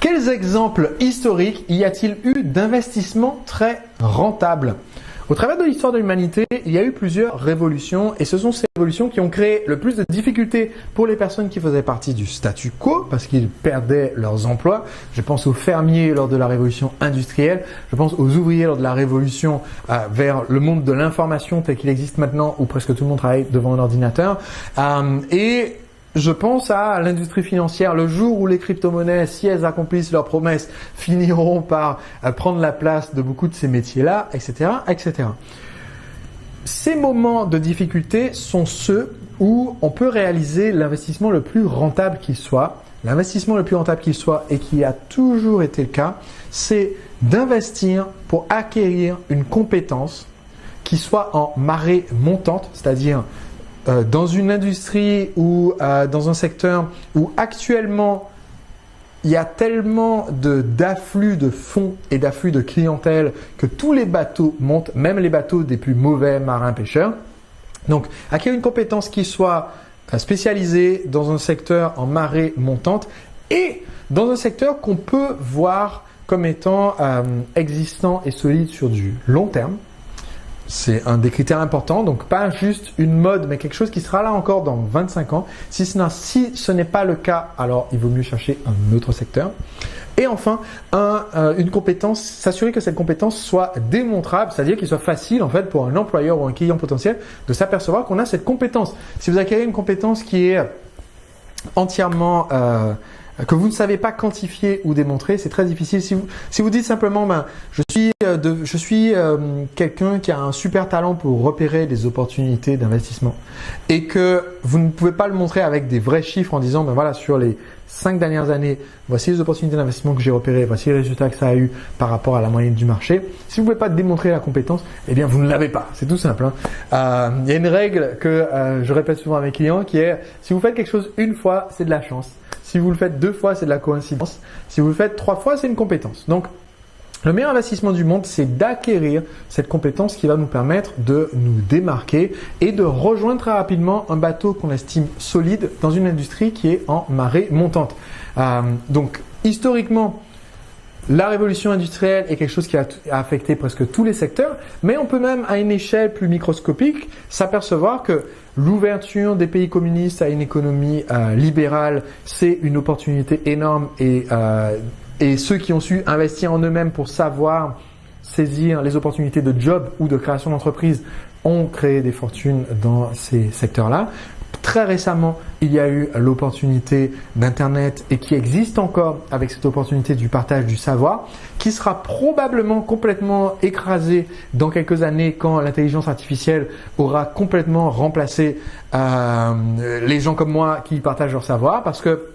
Quels exemples historiques y a-t-il eu d'investissements très rentables? Au travers de l'histoire de l'humanité, il y a eu plusieurs révolutions et ce sont ces révolutions qui ont créé le plus de difficultés pour les personnes qui faisaient partie du statu quo parce qu'ils perdaient leurs emplois. Je pense aux fermiers lors de la révolution industrielle, je pense aux ouvriers lors de la révolution vers le monde de l'information tel qu'il existe maintenant où presque tout le monde travaille devant un ordinateur. Et je pense à l'industrie financière, le jour où les crypto-monnaies, si elles accomplissent leurs promesses, finiront par prendre la place de beaucoup de ces métiers-là, etc., etc. Ces moments de difficulté sont ceux où on peut réaliser l'investissement le plus rentable qu'il soit. L'investissement le plus rentable qu'il soit et qui a toujours été le cas, c'est d'investir pour acquérir une compétence qui soit en marée montante, c'est-à-dire dans une industrie ou dans un secteur où actuellement il y a tellement d'afflux de fonds et d'afflux de clientèle que tous les bateaux montent, même les bateaux des plus mauvais marins-pêcheurs. Donc, acquérir une compétence qui soit spécialisée dans un secteur en marée montante et dans un secteur qu'on peut voir comme étant existant et solide sur du long terme. C'est un des critères importants, donc pas juste une mode, mais quelque chose qui sera là encore dans 25 ans. Si ce n'est pas le cas, alors il vaut mieux chercher un autre secteur. Et enfin, une compétence, s'assurer que cette compétence soit démontrable, c'est-à-dire qu'il soit facile en fait pour un employeur ou un client potentiel de s'apercevoir qu'on a cette compétence. Si vous acquérez une compétence qui est entièrement que vous ne savez pas quantifier ou démontrer, c'est très difficile. Si vous dites simplement, je suis quelqu'un qui a un super talent pour repérer des opportunités d'investissement et que vous ne pouvez pas le montrer avec des vrais chiffres en disant, voilà, sur les 5 dernières années, voici les opportunités d'investissement que j'ai repérées, voici les résultats que ça a eu par rapport à la moyenne du marché. Si vous ne pouvez pas démontrer la compétence, eh bien, vous ne l'avez pas. C'est tout simple. Il y a une règle que je répète souvent à mes clients qui est, si vous faites quelque chose une fois, c'est de la chance. Si vous le faites 2 fois, c'est de la coïncidence. Si vous le faites 3 fois, c'est une compétence. Donc, le meilleur investissement du monde, c'est d'acquérir cette compétence qui va nous permettre de nous démarquer et de rejoindre très rapidement un bateau qu'on estime solide dans une industrie qui est en marée montante. Donc, historiquement, la révolution industrielle est quelque chose qui a affecté presque tous les secteurs, mais on peut même à une échelle plus microscopique s'apercevoir que l'ouverture des pays communistes à une économie libérale, c'est une opportunité énorme et ceux qui ont su investir en eux-mêmes pour savoir saisir les opportunités de job ou de création d'entreprise ont créé des fortunes dans ces secteurs-là. Très récemment, il y a eu l'opportunité d'Internet et qui existe encore avec cette opportunité du partage du savoir, qui sera probablement complètement écrasée dans quelques années quand l'intelligence artificielle aura complètement remplacé les gens comme moi qui partagent leur savoir, parce que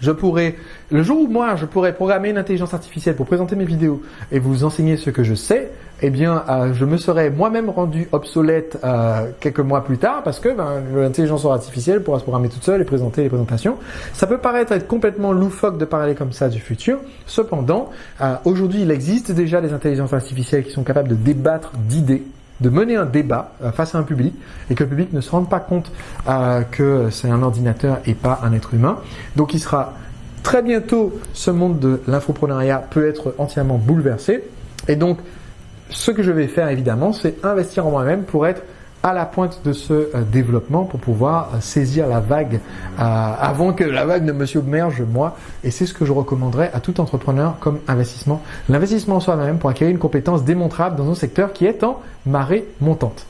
le jour où moi je pourrais programmer une intelligence artificielle pour présenter mes vidéos et vous enseigner ce que je sais, eh bien je me serais moi-même rendu obsolète quelques mois plus tard parce que l'intelligence artificielle pourra se programmer toute seule et présenter les présentations. Ça peut paraître être complètement loufoque de parler comme ça du futur. Cependant, aujourd'hui il existe déjà des intelligences artificielles qui sont capables de débattre d'idées, de mener un débat face à un public et que le public ne se rende pas compte que c'est un ordinateur et pas un être humain. Donc il sera très bientôt, ce monde de l'infopreneuriat peut être entièrement bouleversé. Et donc, ce que je vais faire évidemment, c'est investir en moi-même pour être à la pointe de ce développement, pour pouvoir saisir la vague avant que la vague ne me submerge moi. Et c'est ce que je recommanderais à tout entrepreneur comme investissement. L'investissement en soi-même pour acquérir une compétence démontrable dans un secteur qui est en marée montante.